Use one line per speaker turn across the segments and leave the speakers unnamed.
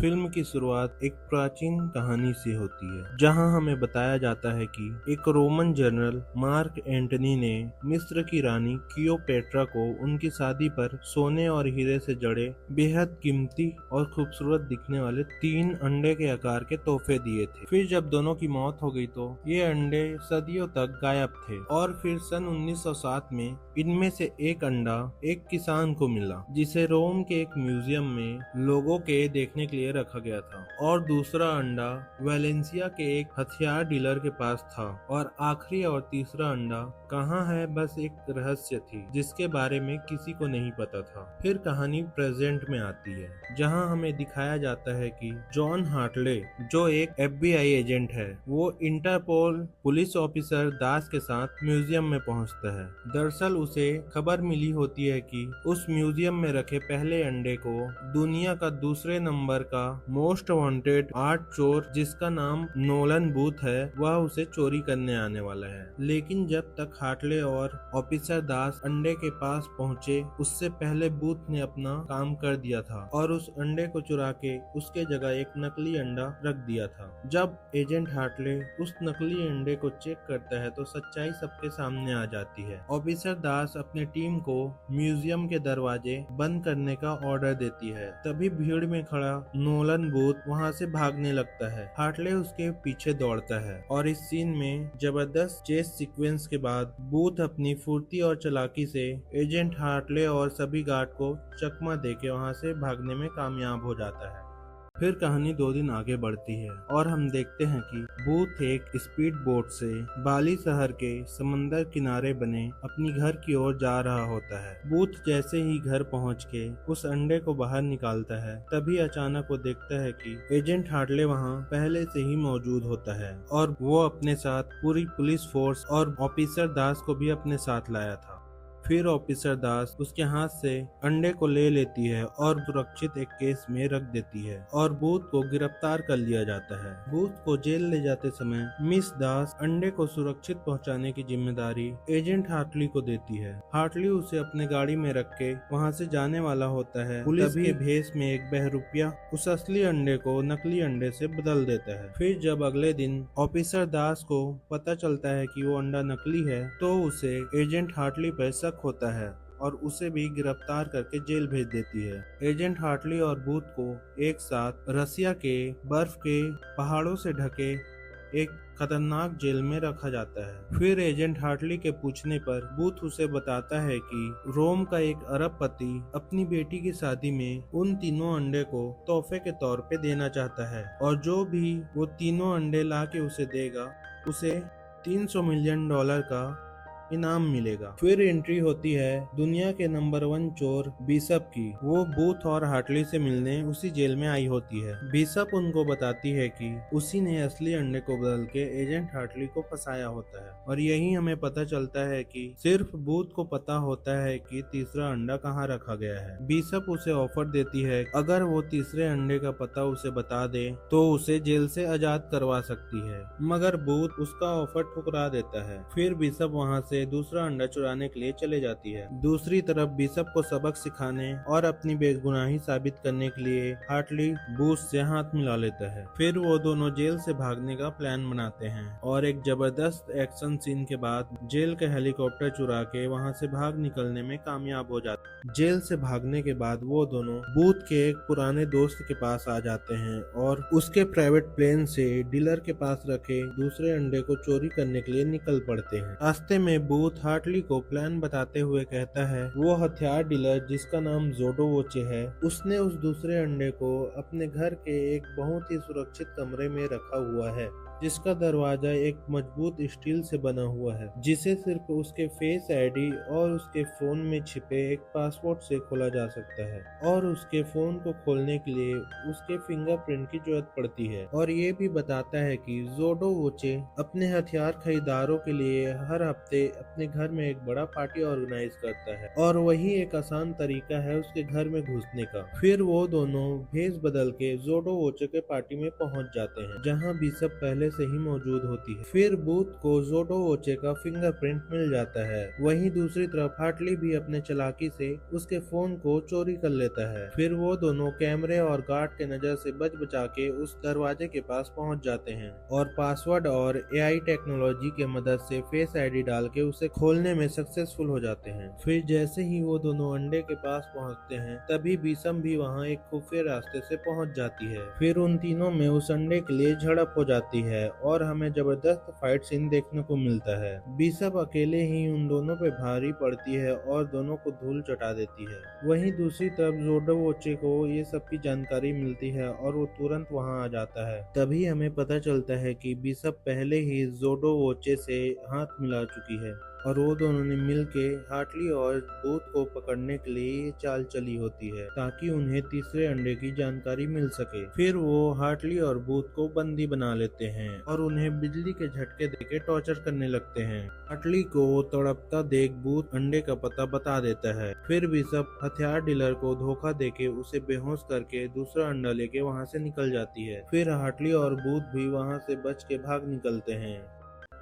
Film की शुरुआत एक प्राचीन कहानी से होती है, जहां हमें बताया जाता है कि एक रोमन जनरल मार्क एंटनी ने मिस्र की रानी क्लियोपेट्रा को उनकी शादी पर सोने और हीरे से जड़े बेहद कीमती और खूबसूरत दिखने वाले 3 अंडे के आकार के तोहफे दिए थे। फिर जब दोनों की मौत हो गई तो ये अंडे सदियों तक गायब थे और फिर सन 1907 में इनमें से एक अंडा एक किसान को मिला, जिसे रोम के एक म्यूजियम में लोगों के देखने के लिए रखा गया था, और दूसरा अंडा वेलेंसिया के एक हथियार डीलर के पास था, और आखिरी और तीसरा अंडा कहाँ है बस एक रहस्य थी जिसके बारे में किसी को नहीं पता था। फिर कहानी प्रेजेंट में आती है, जहाँ हमें दिखाया जाता है कि जॉन हार्टले, जो एक FBI एजेंट है, वो इंटरपोल पुलिस ऑफिसर दास के साथ म्यूजियम में पहुंचता है। दरअसल उसे खबर मिली होती है कि उस म्यूजियम में रखे पहले अंडे को दुनिया का दूसरे नंबर का मोस्ट वांटेड आर्ट चोर, जिसका नाम नोलन बूथ है, वह उसे चोरी करने आने वाला है। लेकिन जब तक हार्टले और ऑफिसर दास अंडे के पास पहुंचे, उससे पहले बूथ ने अपना काम कर दिया था और उस अंडे को चुरा के उसके जगह एक नकली अंडा रख दिया था। जब एजेंट हार्टले उस नकली अंडे को चेक करता है तो सच्चाई सबके सामने आ जाती है। ऑफिसर दास अपनी टीम को म्यूजियम के दरवाजे बंद करने का ऑर्डर देती है। तभी भीड़ में खड़ा नोलन बूथ वहां से भागने लगता है। हार्टले उसके पीछे दौड़ता है और इस सीन में जबरदस्त चेस सीक्वेंस के बाद बूथ अपनी फुर्ती और चालाकी से एजेंट हार्टले और सभी गार्ड को चकमा देके वहां से भागने में कामयाब हो जाता है। फिर कहानी 2 दिन आगे बढ़ती है और हम देखते हैं कि बूथ एक स्पीड बोट से बाली शहर के समंदर किनारे बने अपनी घर की ओर जा रहा होता है। बूथ जैसे ही घर पहुंच के उस अंडे को बाहर निकालता है, तभी अचानक वो देखता है कि एजेंट हार्टले वहां पहले से ही मौजूद होता है और वो अपने साथ पूरी पुलिस फोर्स और ऑफिसर दास को भी अपने साथ लाया था। फिर ऑफिसर दास उसके हाथ से अंडे को ले लेती है और सुरक्षित एक केस में रख देती है और बूथ को गिरफ्तार कर लिया जाता है। बूथ को जेल ले जाते समय मिस दास अंडे को सुरक्षित पहुंचाने की जिम्मेदारी एजेंट हार्टली को देती है। हार्टली उसे अपने गाड़ी में रख के वहाँ से जाने वाला होता है। पुलिस के भेष में एक बहरूपिया उस असली अंडे को नकली अंडे से बदल देता है। फिर जब अगले दिन ऑफिसर दास को पता चलता है कि वो अंडा नकली है, तो उसे एजेंट हार्टली पर शक होता है और उसे भी गिरफ्तार करके जेल भेज देती है। एजेंट हार्टली और बूथ को एक साथ रसिया के बर्फ के पहाड़ों से ढके एक खतरनाक जेल में रखा जाता है। फिर एजेंट हार्टली के पूछने पर बूथ उसे बताता है कि रोम का एक अरबपति अपनी बेटी की शादी में उन तीनों अंडे को तोहफे के तौर पे देना चाहता है, और जो भी वो तीनों अंडे ला के उसे देगा, उसे $300 मिलियन का इनाम मिलेगा। फिर एंट्री होती है दुनिया के नंबर 1 चोर बिशप की। वो बूथ और हार्टली से मिलने उसी जेल में आई होती है। बिशप उनको बताती है कि उसी ने असली अंडे को बदल के एजेंट हार्टली को फंसाया होता है, और यही हमें पता चलता है कि सिर्फ बूथ को पता होता है कि तीसरा अंडा कहाँ रखा गया है। बिशप उसे ऑफर देती है, अगर वो तीसरे अंडे का पता उसे बता दे तो उसे जेल से आजाद करवा सकती है, मगर बूथ उसका ऑफर ठुकरा देता है। फिर बिशप वहाँ से दूसरा अंडा चुराने के लिए चले जाती है। दूसरी तरफ बिशप को सबक सिखाने और अपनी बेगुनाही साबित करने के लिए हार्टली बूथ से हाथ मिला लेता है। फिर वो दोनों जेल से भागने का प्लान बनाते हैं और एक जबरदस्त एक्शन सीन के बाद जेल का हेलीकॉप्टर चुरा के वहाँ से भाग निकलने में कामयाब हो जाते हैं। जेल से भागने के बाद वो दोनों बूथ के एक पुराने दोस्त के पास आ जाते हैं और उसके प्राइवेट प्लेन से डीलर के पास रखे दूसरे अंडे को चोरी करने के लिए निकल पड़ते हैं। रास्ते में बूथ हार्टली को प्लान बताते हुए कहता है वो हथियार डीलर, जिसका नाम जोडो वोचे है, उसने उस दूसरे अंडे को अपने घर के एक बहुत ही सुरक्षित कमरे में रखा हुआ है, जिसका दरवाजा एक मजबूत स्टील से बना हुआ है, जिसे सिर्फ उसके फेस आईडी और उसके फोन में छिपे एक पासवर्ड से खोला जा सकता है, और उसके फोन को खोलने के लिए उसके फिंगरप्रिंट की जरूरत पड़ती है। और ये भी बताता है कि जोडो वोचे अपने हथियार खरीदारों के लिए हर हफ्ते अपने घर में एक बड़ा पार्टी ऑर्गेनाइज करता है, और वही एक आसान तरीका है उसके घर में घुसने का। फिर वो दोनों भेष बदल के जोडो वोचे के पार्टी में पहुंच जाते हैं, जहां बिशप पहले से ही मौजूद होती है। फिर बूथ को जोडो वोचे का फिंगरप्रिंट मिल जाता है। वहीं दूसरी तरफ हार्टली भी अपने चालाकी से उसके फोन को चोरी कर लेता है। फिर वो दोनों कैमरे और गार्ड के नजर से बच बचा के उस दरवाजे के पास पहुंच जाते हैं और पासवर्ड और एआई टेक्नोलॉजी के मदद से फेस आईडी डाल के उसे खोलने में सक्सेसफुल हो जाते हैं। फिर जैसे ही वो दोनों अंडे के पास पहुंचते हैं तभी बीसम भी वहां एक खुफिया रास्ते से पहुंच जाती है। फिर उन तीनों में उस अंडे के लिए झड़प हो जाती है और हमें जबरदस्त फाइट सीन देखने को मिलता है। बीसम अकेले ही उन दोनों पे भारी पड़ती है और दोनों को धूल चटा देती है। वहीं दूसरी तरफ जोडो वोचे को ये सब की जानकारी मिलती है और वो तुरंत वहां आ जाता है। तभी हमें पता चलता है कि बीसम पहले ही जोडो वोचे से हाथ मिला चुकी है और वो दोनों ने मिलके हार्टली और बूथ को पकड़ने के लिए ये चाल चली होती है ताकि उन्हें तीसरे अंडे की जानकारी मिल सके। फिर वो हार्टली और बूथ को बंदी बना लेते हैं और उन्हें बिजली के झटके देके टॉर्चर करने लगते हैं। हार्टली को तड़पता देख बूथ अंडे का पता बता देता है। फिर भी सब हथियार डीलर को धोखा देके उसे बेहोश करके दूसरा अंडा लेके वहाँ से निकल जाती है। फिर हार्टली और बूथ भी वहाँ से बच के भाग निकलते हैं।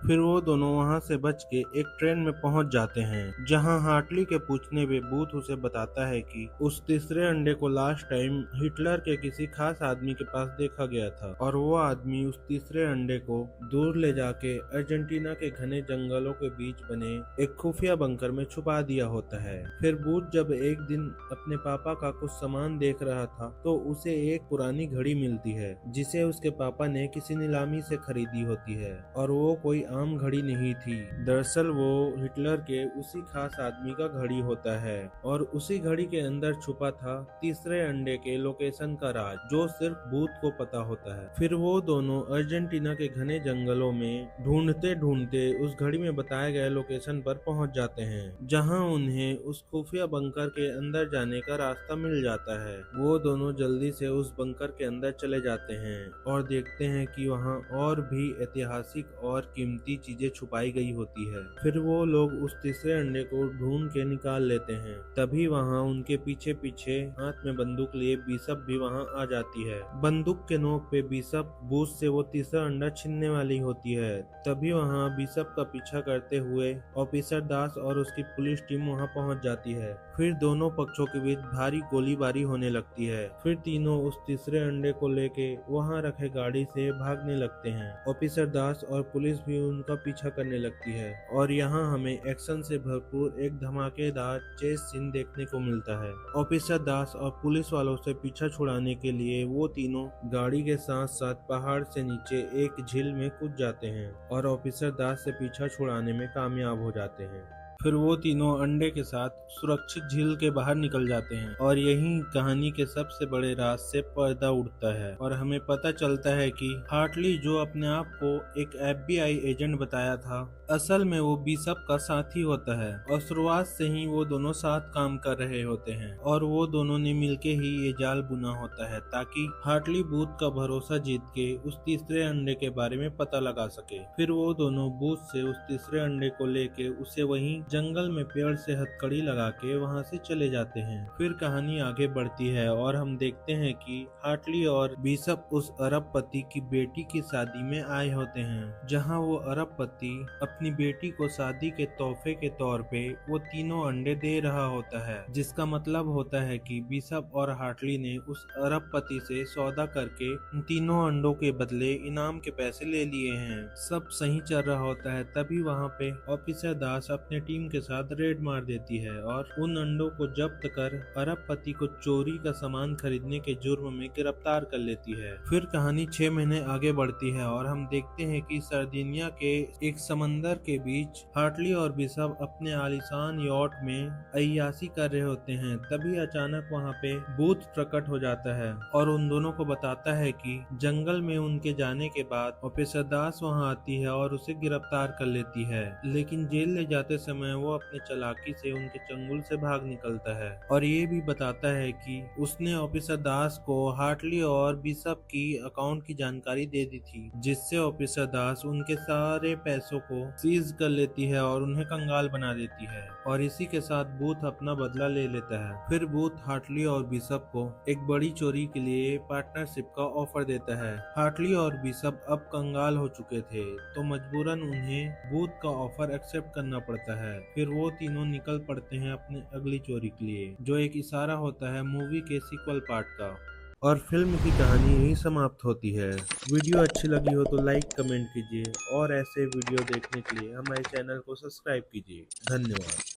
फिर वो दोनों वहां से बच के एक ट्रेन में पहुंच जाते हैं जहां हार्टली के पूछने पे बूथ उसे बताता है कि उस तीसरे अंडे को लास्ट टाइम हिटलर के किसी खास आदमी के पास देखा गया था और वो आदमी उस तीसरे अंडे को दूर ले जाके अर्जेंटीना के घने जंगलों के बीच बने एक खुफिया बंकर में छुपा दिया होता है। फिर बूथ जब एक दिन अपने पापा का कुछ सामान देख रहा था तो उसे एक पुरानी घड़ी मिलती है जिसे उसके पापा ने किसी नीलामी से खरीदी होती है और वो कोई आम घड़ी नहीं थी। दरअसल वो हिटलर के उसी खास आदमी का घड़ी होता है और उसी घड़ी के अंदर छुपा था तीसरे अंडे के लोकेशन का राज जो सिर्फ बूथ को पता होता है। फिर वो दोनों अर्जेंटीना के घने जंगलों में ढूंढते ढूंढते उस घड़ी में बताए गए लोकेशन पर पहुंच जाते हैं जहां उन्हें उस खुफिया बंकर के अंदर जाने का रास्ता मिल जाता है। वो दोनों जल्दी से उस बंकर के अंदर चले जाते हैं और देखते हैं कि वहां और भी ऐतिहासिक और कीमती चीजें छुपाई गई होती है। फिर वो लोग उस तीसरे अंडे को ढूंढ के निकाल लेते हैं। तभी वहाँ उनके पीछे पीछे हाथ में बंदूक लिए बीसप भी वहाँ आ जाती है। बंदूक के नोक पे बीसप बूथ से वो तीसरा अंडा छीनने वाली होती है। तभी वहाँ बीसप का पीछा करते हुए ऑफिसर दास और उसकी पुलिस टीम वहाँ पहुँच जाती है। फिर दोनों पक्षों के बीच भारी गोलीबारी होने लगती है। फिर तीनों उस तीसरे अंडे को लेके वहाँ रखे गाड़ी से भागने लगते हैं। ऑफिसर दास और पुलिस भी उनका पीछा करने लगती है और यहाँ हमें एक्शन से भरपूर एक धमाकेदार चेस सीन देखने को मिलता है। ऑफिसर दास और पुलिस वालों से पीछा छुड़ाने के लिए वो तीनों गाड़ी के साथ साथ पहाड़ से नीचे एक झील में कूद जाते हैं और ऑफिसर दास से पीछा छुड़ाने में कामयाब हो जाते हैं। फिर वो तीनों अंडे के साथ सुरक्षित झील के बाहर निकल जाते हैं और यही कहानी के सबसे बड़े राज से पर्दा उठता है और हमें पता चलता है कि हार्टली जो अपने आप को एक FBI एजेंट बताया था असल में वो बीसप का साथी होता है और शुरुआत से ही वो दोनों साथ काम कर रहे होते हैं और वो दोनों ने मिलके ही ये जाल बुना होता है ताकि हार्टली बूथ का भरोसा जीत के उस तीसरे अंडे के बारे में पता लगा सके। फिर वो दोनों बूथ से उस तीसरे अंडे को लेके उसे वहीं जंगल में पेड़ से हथकड़ी लगा के वहाँ से चले जाते हैं। फिर कहानी आगे बढ़ती है और हम देखते हैं कि हार्टली और बीसप उस अरबपति की बेटी की शादी में आए होते हैं जहाँ वो अरबपति अपनी बेटी को शादी के तोहफे के तौर पे वो तीनों अंडे दे रहा होता है जिसका मतलब होता है कि बीसप और हार्टली ने उस अरबपति से सौदा करके उन तीनों अंडों के बदले इनाम के पैसे ले लिए हैं। सब सही चल रहा होता है तभी वहाँ पे ऑफिसर दास अपने टीम के साथ रेड मार देती है और उन अंडों को जब्त कर अरबपति को चोरी का सामान खरीदने के जुर्म में गिरफ्तार कर लेती है। फिर कहानी 6 महीने आगे बढ़ती है और हम देखते हैं कि सर्दिनिया के एक समंदर के बीच हार्टली और बिशप अपने आलीशान यॉट में अय्यासी कर रहे होते हैं। तभी अचानक वहाँ पे बूथ प्रकट हो जाता है और उन दोनों को बताता है कि जंगल में उनके जाने के बाद ऑफिसर दास वहाँ आती है और उसे गिरफ्तार कर लेती है। लेकिन जेल ले जाते समय समय वो अपने चालाकी से उनके चंगुल से भाग निकलता है और ये भी बताता है कि उसने ऑफिसर दास को हार्टली और बिशप की अकाउंट की जानकारी दे दी थी, जिससे ऑफिसर दास उनके सारे पैसों को सीज कर लेती है और उन्हें कंगाल बना देती है। और इसी के साथ बूथ अपना बदला ले लेता है। फिर बूथ हार्टली और बिशप को एक बड़ी चोरी के लिए पार्टनरशिप का ऑफर देता है। हार्टली और बिशप अब कंगाल हो चुके थे, तो मजबूरन उन्हें बूथ का ऑफर एक्सेप्ट करना पड़ता है। फिर वो तीनों निकल पड़ते हैं अपनी अगली चोरी के लिए, जो एक इशारा होता है मूवी के सीक्वल पार्ट का। और फिल्म की कहानी यही समाप्त होती है। वीडियो अच्छी लगी हो तो लाइक कमेंट कीजिए और ऐसे वीडियो देखने के लिए हमारे चैनल को सब्सक्राइब कीजिए। धन्यवाद।